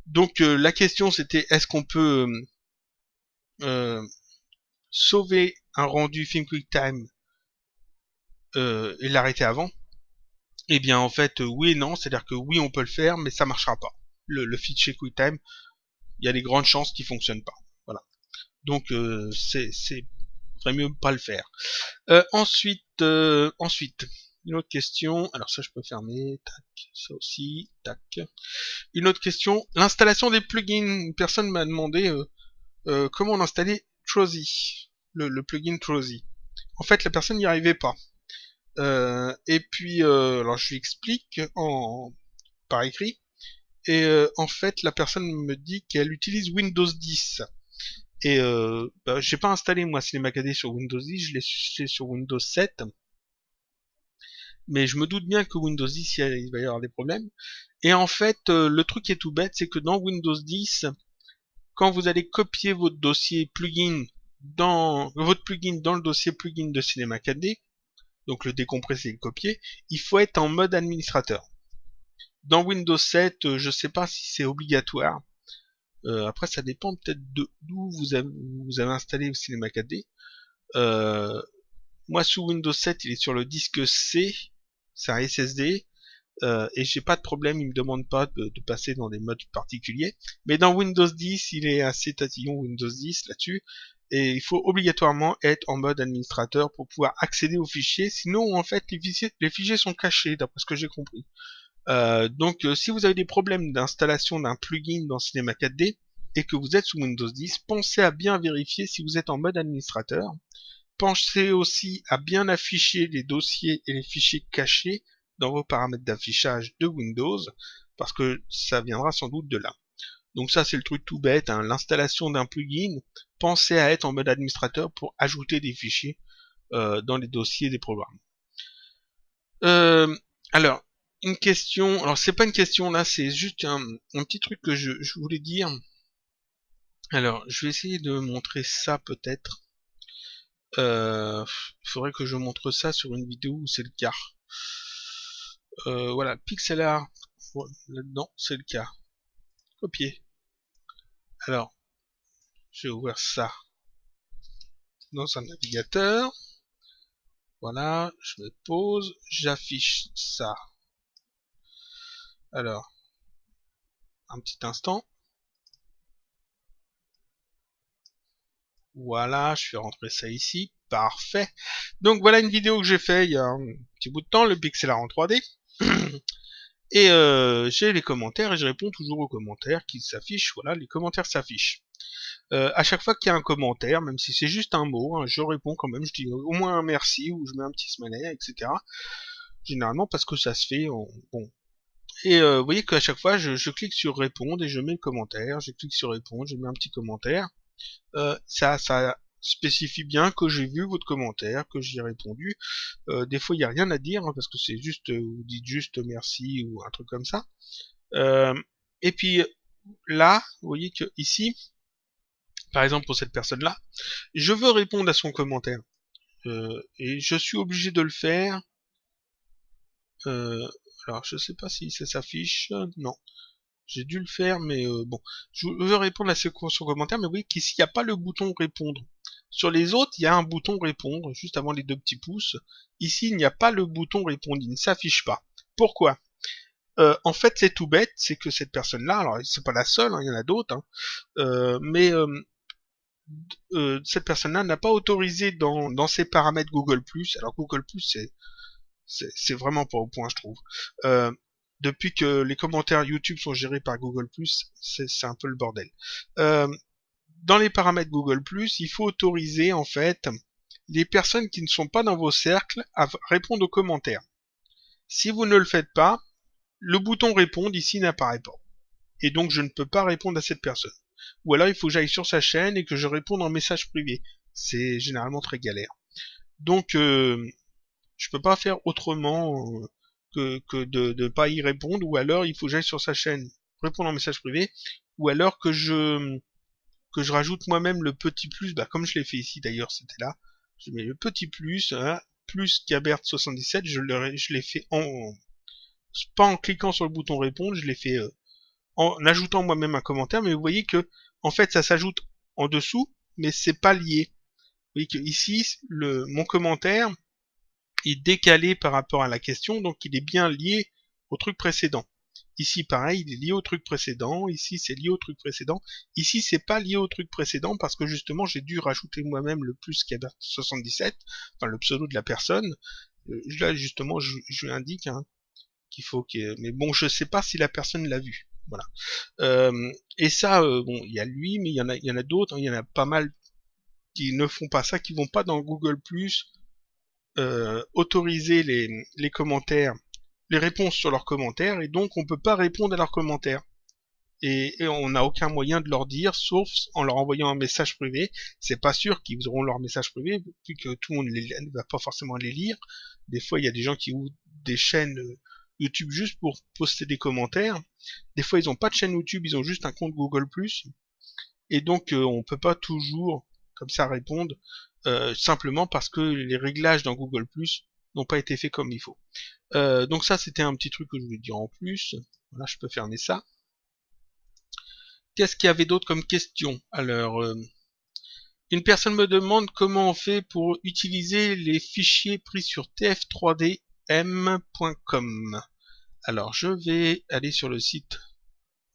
A: Donc la question c'était, est-ce qu'on peut sauver un rendu film QuickTime et l'arrêter avant? Eh bien en fait oui et non, c'est-à-dire que oui on peut le faire, mais ça marchera pas. Le fichier QuickTime, il y a des grandes chances qu'il fonctionne pas. Voilà. Donc c'est faudrait mieux pas le faire. Ensuite, une autre question. Alors ça je peux fermer, tac, ça aussi, tac. Une autre question, l'installation des plugins. Une personne m'a demandé comment on installait Trozy, le plugin Trozy. En fait la personne n'y arrivait pas. Et puis alors je lui explique par écrit. Et en fait la personne me dit qu'elle utilise Windows 10. Et j'ai pas installé moi CinemaKD sur Windows 10, je l'ai sur Windows 7. Mais je me doute bien que Windows 10 il va y avoir des problèmes. Et en fait, le truc qui est tout bête, c'est que dans Windows 10, quand vous allez copier votre dossier plugin dans le dossier plugin de CinemaKD, donc le décompresser et le copier, il faut être en mode administrateur. Dans Windows 7, je sais pas si c'est obligatoire. Après, ça dépend peut-être d'où vous avez installé CinemaKD. Moi, sous Windows 7, il est sur le disque C, c'est un SSD, et j'ai pas de problème, il me demande pas de passer dans des modes particuliers. Mais dans Windows 10, il est assez tatillon Windows 10 là-dessus, et il faut obligatoirement être en mode administrateur pour pouvoir accéder aux fichiers. Sinon, en fait, les fichiers sont cachés, d'après ce que j'ai compris. Donc si vous avez des problèmes d'installation d'un plugin dans CinemaKD et que vous êtes sous Windows 10, pensez à bien vérifier si vous êtes en mode administrateur. Pensez aussi à bien afficher les dossiers et les fichiers cachés dans vos paramètres d'affichage de Windows, parce que ça viendra sans doute de là. Donc ça c'est le truc tout bête, hein, l'installation d'un plugin, pensez à être en mode administrateur pour ajouter des fichiers dans les dossiers des programmes. Alors, une question, alors c'est pas une question là, c'est juste un petit truc que je voulais dire. Alors, je vais essayer de montrer ça peut-être. Il faudrait que je montre ça sur une vidéo où c'est le cas. Voilà, pixel art, là-dedans, c'est le cas. Copier. Alors, je vais ouvrir ça dans un navigateur. Voilà, je me pose, j'affiche ça. Alors, un petit instant. Voilà, je fais rentrer ça ici. Parfait. Donc voilà une vidéo que j'ai fait il y a un petit bout de temps, le pixel art en 3D. Et j'ai les commentaires et je réponds toujours aux commentaires qui s'affichent. Voilà, les commentaires s'affichent. À chaque fois qu'il y a un commentaire, même si c'est juste un mot, hein, je réponds quand même. Je dis au moins un merci ou je mets un petit smiley, etc. Généralement parce que ça se fait. Bon, Et vous voyez qu'à chaque fois, je clique sur répondre et je mets le commentaire. Je clique sur répondre, je mets un petit commentaire. Ça spécifie bien que j'ai vu votre commentaire, que j'y ai répondu. Des fois, il n'y a rien à dire, hein, parce que c'est juste, vous dites juste merci ou un truc comme ça. Et puis là, vous voyez que ici, par exemple pour cette personne-là, je veux répondre à son commentaire. Et je suis obligé de le faire. Alors, je sais pas si ça s'affiche. Non. J'ai dû le faire, mais bon. Je veux répondre à son commentaire, mais vous voyez qu'ici, il n'y a pas le bouton répondre. Sur les autres, il y a un bouton répondre, juste avant les 2 petits pouces. Ici, il n'y a pas le bouton répondre, il ne s'affiche pas. Pourquoi? En fait, c'est tout bête, c'est que cette personne-là, alors c'est pas la seule, hein, il y en a d'autres, hein, mais cette personne-là n'a pas autorisé dans ses paramètres Google+. Alors Google+, c'est vraiment pas au point, je trouve. Depuis que les commentaires YouTube sont gérés par Google+, c'est un peu le bordel. Dans les paramètres Google+, il faut autoriser en fait les personnes qui ne sont pas dans vos cercles à répondre aux commentaires. Si vous ne le faites pas, le bouton répondre ici n'apparaît pas. Et donc je ne peux pas répondre à cette personne. Ou alors il faut que j'aille sur sa chaîne et que je réponde en message privé. C'est généralement très galère. Donc je peux pas faire autrement que de pas y répondre, ou alors il faut que j'aille sur sa chaîne répondre en message privé, ou alors que je rajoute moi-même le petit plus, bah comme je l'ai fait ici d'ailleurs, c'était là, je mets le petit plus, hein, plus Gabert77, je l'ai fait pas en cliquant sur le bouton répondre, je l'ai fait en ajoutant moi-même un commentaire, mais vous voyez que en fait ça s'ajoute en dessous, mais c'est pas lié. Vous voyez que ici mon commentaire est décalé par rapport à la question, donc il est bien lié au truc précédent. Ici, pareil, il est lié au truc précédent. Ici, c'est lié au truc précédent. Ici, c'est pas lié au truc précédent parce que justement, j'ai dû rajouter moi-même le plus Gabert77, enfin le pseudo de la personne. Là, justement, je lui indique hein, qu'il faut que... Mais bon, je sais pas si la personne l'a vu. Voilà. Et ça, bon, il y a lui, mais il y en a d'autres. Hein, il y en a pas mal qui ne font pas ça, qui vont pas dans Google+, autoriser les commentaires, les réponses sur leurs commentaires, et donc on peut pas répondre à leurs commentaires. Et on n'a aucun moyen de leur dire, sauf en leur envoyant un message privé. C'est pas sûr qu'ils auront leur message privé, vu que tout le monde ne va pas forcément les lire. Des fois, il y a des gens qui ouvrent des chaînes YouTube juste pour poster des commentaires. Des fois, ils ont pas de chaîne YouTube, ils ont juste un compte Google+. Et donc, on peut pas toujours, comme ça, répondre, simplement parce que les réglages dans Google+, n'ont pas été faits comme il faut. Donc ça, c'était un petit truc que je voulais dire en plus. Voilà, je peux fermer ça. Qu'est-ce qu'il y avait d'autre comme question? Alors, une personne me demande comment on fait pour utiliser les fichiers pris sur tf3dm.com. Alors, je vais aller sur le site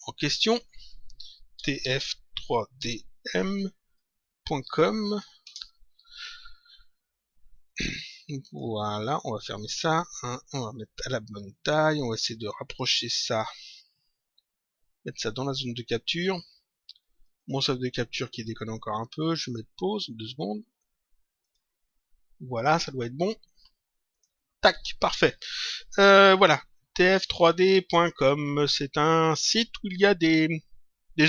A: en question, tf3dm.com. Voilà, on va fermer ça. Hein, on va mettre à la bonne taille. On va essayer de rapprocher ça. Mettre ça dans la zone de capture. Mon sauve de capture qui déconne encore un peu. Je vais mettre pause, 2 secondes. Voilà, ça doit être bon. Tac, parfait. Voilà, tf3d.com, c'est un site où il y a des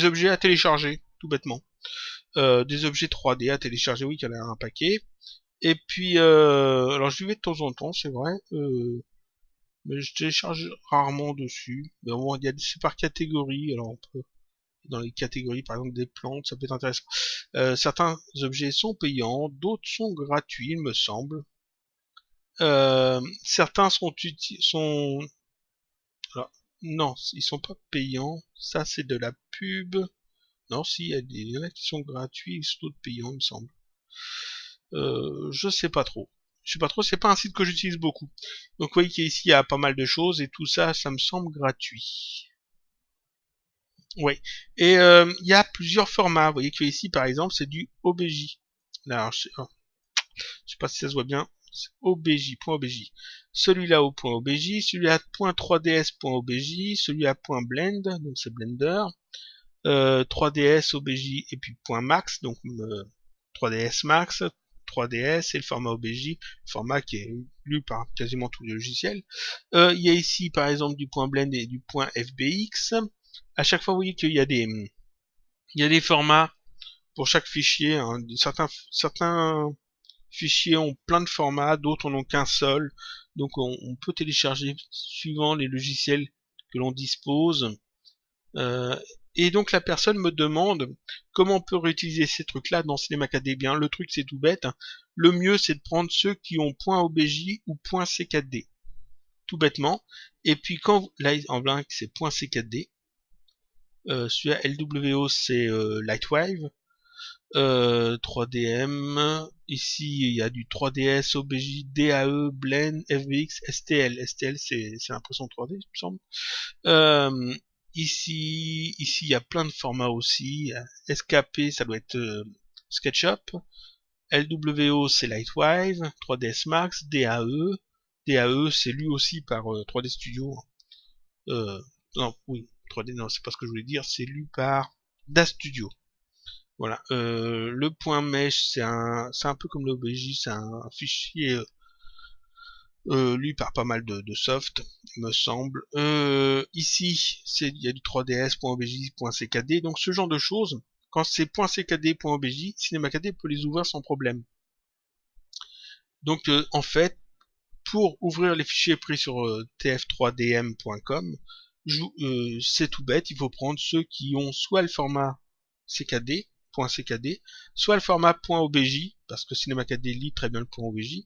A: objets à télécharger, tout bêtement. Des objets 3D à télécharger, oui, il y en a un paquet. Et puis, alors je vais de temps en temps, c'est vrai, mais je télécharge rarement dessus. Mais bon, il y a c'est par catégorie, alors on peut dans les catégories, par exemple des plantes, ça peut être intéressant. Certains objets sont payants, d'autres sont gratuits, il me semble. Certains sont... Alors, non, ils sont pas payants. Ça, c'est de la pub. Non, si, il y en a qui sont gratuits, et d'autres payants, il me semble. Je sais pas trop. Je sais pas trop, c'est pas un site que j'utilise beaucoup. Donc, vous voyez qu'ici, il y a pas mal de choses, et tout ça, ça me semble gratuit. Ouais. Et il y a plusieurs formats. Vous voyez que ici, par exemple, c'est du OBJ. Alors, je sais pas si ça se voit bien. OBJ.obj. Celui-là au point .obj, celui-là .3ds.obj, celui-là .blend, donc c'est Blender, 3ds obj et puis .max, donc 3ds max, TF3DS et le format OBJ, format qui est lu par quasiment tous les logiciels. Il y a ici par exemple du point blend et du point FBX. À chaque fois, vous voyez qu'il y a des formats pour chaque fichier. Hein. Certains fichiers ont plein de formats, d'autres n'en ont qu'un seul. Donc on peut télécharger suivant les logiciels que l'on dispose. Et donc la personne me demande comment on peut réutiliser ces trucs-là dans Cinema 4D. Bien, le truc c'est tout bête. Hein. Le mieux c'est de prendre ceux qui ont .obj ou .c4d. Tout bêtement. Et puis quand là en blanc c'est .c4d. Celui-là LWO c'est Lightwave. 3DM, ici il y a du 3DS, OBJ, DAE, Blend, FBX, STL. STL c'est l'impression 3D, il me semble. Ici il y a plein de formats aussi. SKP ça doit être SketchUp. LWO c'est Lightwave, 3ds Max, DAE. DAE c'est lu aussi par 3D Studio. Non, oui, 3D, non, c'est pas ce que je voulais dire, c'est lu par DA Studio. Voilà, le point mesh, c'est un peu comme l'OBJ, c'est un fichier lu par pas mal de soft, il me semble. Ici, il y a du 3ds.obj.ckd, donc ce genre de choses, quand c'est .ckd.obj, Cinema 4D peut les ouvrir sans problème. Donc en fait, pour ouvrir les fichiers pris sur tf3dm.com, c'est tout bête, il faut prendre ceux qui ont soit le format CKD, .ckd, soit le format .obj, parce que Cinema 4D lit très bien le .obj,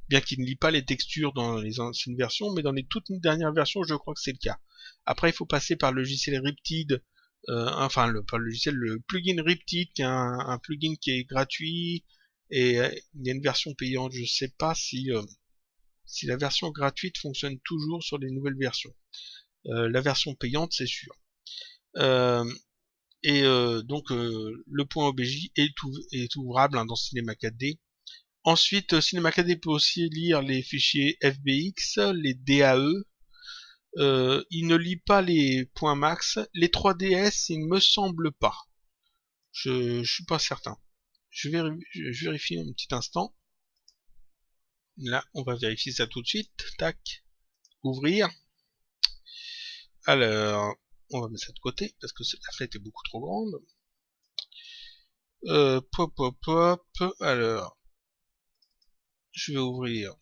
A: bien qu'il ne lit pas les textures dans les anciennes versions, mais dans les toutes dernières versions, je crois que c'est le cas. Après, il faut passer par le logiciel Riptide, pas le logiciel, le plugin Riptide, qui est un plugin qui est gratuit, et il y a une version payante, je sais pas si la version gratuite fonctionne toujours sur les nouvelles versions. La version payante, c'est sûr. Donc le point OBJ est ouvrable dans Cinema 4D. Ensuite, Cinema 4D peut aussi lire les fichiers FBX, les DAE. Il ne lit pas les points max. Les 3DS, il ne me semble pas. Je suis pas certain. Je vérifie un petit instant. Là, on va vérifier ça tout de suite. Tac. Ouvrir. Alors, on va mettre ça de côté parce que la fenêtre est beaucoup trop grande. Alors, je vais ouvrir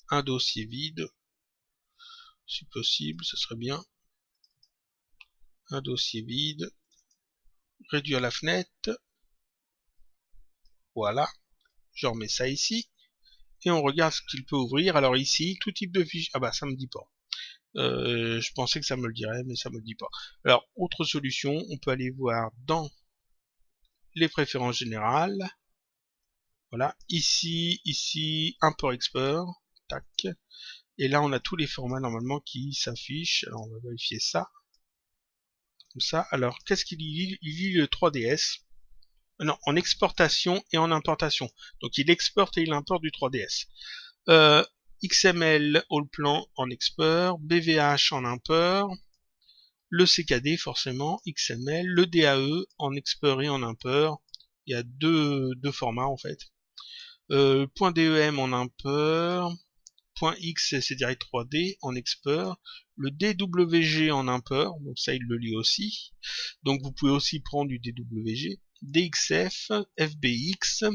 A: un dossier vide. Si possible, ce serait bien. Un dossier vide. Réduire la fenêtre. Voilà. Je remets ça ici. Et on regarde ce qu'il peut ouvrir. Alors ici, tout type de fichier. Ah bah, ça me dit pas. Je pensais que ça me le dirait, mais ça me le dit pas. Alors, autre solution, on peut aller voir dans les préférences générales. Voilà, ici, import-export, tac. Et là, on a tous les formats normalement qui s'affichent. Alors, on va vérifier ça. Comme ça. Alors, qu'est-ce qu'il lit? Il lit le 3DS. Non, en exportation et en importation. Donc, il exporte et il importe du 3DS. XML all plan en export, BVH en import, le CKD forcément, XML, le DAE en export et en import. Il y a deux formats en fait. .dem en import, .x c'est direct 3D en export, le DWG en import, donc ça il le lit aussi. Donc vous pouvez aussi prendre du DWG, DXF, FBX,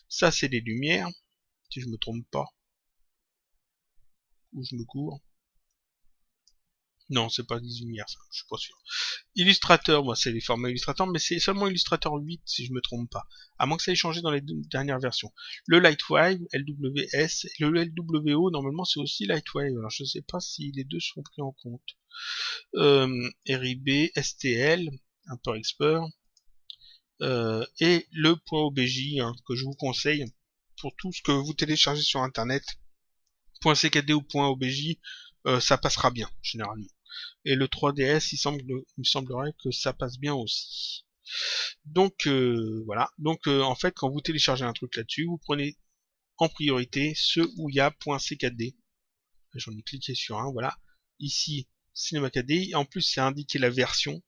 A: ça c'est les lumières, si je me trompe pas. Ou je me cours. Non, c'est pas des lumières, ça, je suis pas sûr. Illustrator, moi c'est les formats Illustrator, mais c'est seulement Illustrator 8 si je me trompe pas. À moins que ça ait changé dans les dernières versions. Le Lightwave, LWS, et le LWO, normalement c'est aussi Lightwave. Alors je sais pas si les deux sont pris en compte. RIB, STL, Import Export, et le .obj hein, que je vous conseille pour tout ce que vous téléchargez sur internet. .ckd ou .obj, ça passera bien généralement. Et le 3DS, il me semblerait que ça passe bien aussi. Donc voilà. Donc en fait, quand vous téléchargez un truc là-dessus, vous prenez en priorité ceux où il y a .ckd. J'en ai cliqué sur un, voilà. Ici, Cinema 4D. Et en plus, c'est indiqué la version.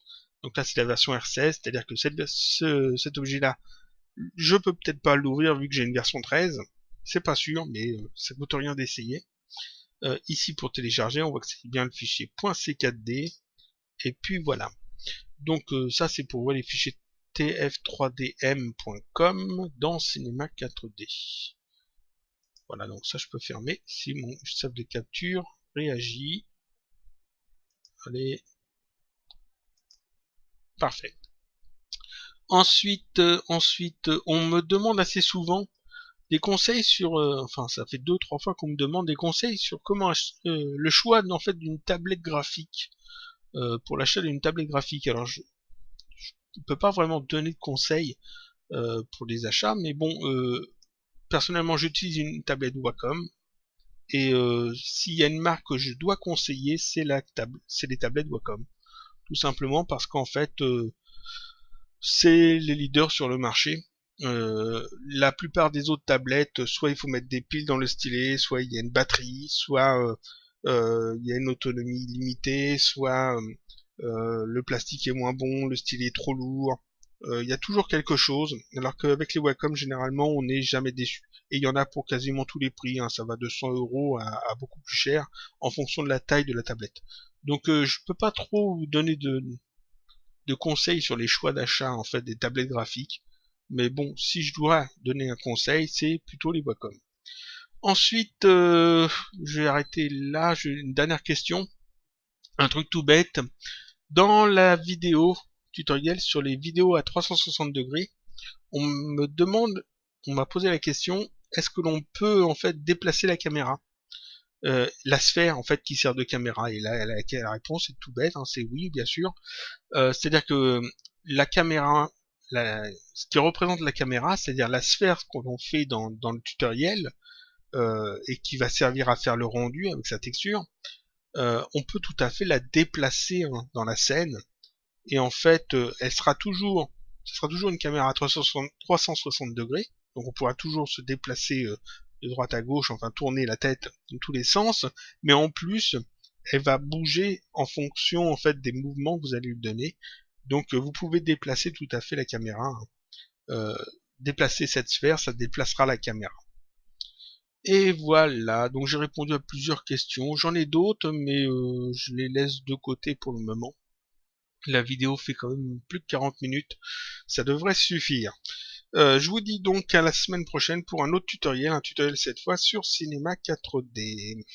A: Donc là, c'est la version R16, c'est-à-dire que cet objet-là Je peux peut-être pas l'ouvrir vu que j'ai une version 13. C'est pas sûr, mais ça coûte rien d'essayer. Ici pour télécharger, on voit que c'est bien le fichier .c4d. Et puis voilà. Donc ça c'est pour voir les fichiers tf3dm.com dans Cinema 4D. Voilà, donc ça je peux fermer si mon save de capture réagit. Allez, parfait. Ensuite, on me demande assez souvent des conseils sur, enfin ça fait 2-3 fois qu'on me demande des conseils sur comment le choix en fait d'une tablette graphique pour l'achat d'une tablette graphique. Alors je ne peux pas vraiment donner de conseils pour les achats, mais bon, personnellement j'utilise une tablette Wacom et s'il y a une marque que je dois conseiller, c'est les tablettes Wacom, tout simplement parce qu'en fait c'est les leaders sur le marché. La plupart des autres tablettes, soit il faut mettre des piles dans le stylet, soit il y a une batterie, soit il y a une autonomie limitée, soit le plastique est moins bon, le stylet est trop lourd. Il y a toujours quelque chose, alors qu'avec les Wacom, généralement, on n'est jamais déçu. Et il y en a pour quasiment tous les prix, hein, ça va de 100 € à beaucoup plus cher, en fonction de la taille de la tablette. Donc je peux pas trop vous donner de conseils sur les choix d'achat en fait des tablettes graphiques. Mais bon, si je dois donner un conseil, c'est plutôt les Wacom. Ensuite, je vais arrêter là. J'ai une dernière question. Un truc tout bête. Dans la vidéo tutoriel sur les vidéos à 360 degrés, on m'a posé la question, est-ce que l'on peut en fait déplacer la caméra, la sphère en fait qui sert de caméra? Et là, la réponse est tout bête, hein, c'est oui, bien sûr. C'est-à-dire que la caméra, ce qui représente la caméra, c'est-à-dire la sphère qu'on fait dans le tutoriel, et qui va servir à faire le rendu avec sa texture, on peut tout à fait la déplacer hein, dans la scène, et en fait, ce sera toujours une caméra à 360 degrés, donc on pourra toujours se déplacer de droite à gauche, enfin tourner la tête dans tous les sens, mais en plus, elle va bouger en fonction en fait des mouvements que vous allez lui donner. Donc vous pouvez déplacer tout à fait la caméra. Hein. Déplacer cette sphère, ça déplacera la caméra. Et voilà, donc j'ai répondu à plusieurs questions. J'en ai d'autres, mais je les laisse de côté pour le moment. La vidéo fait quand même plus de 40 minutes, ça devrait suffire. Je vous dis donc à la semaine prochaine pour un autre tutoriel, cette fois sur Cinema 4D.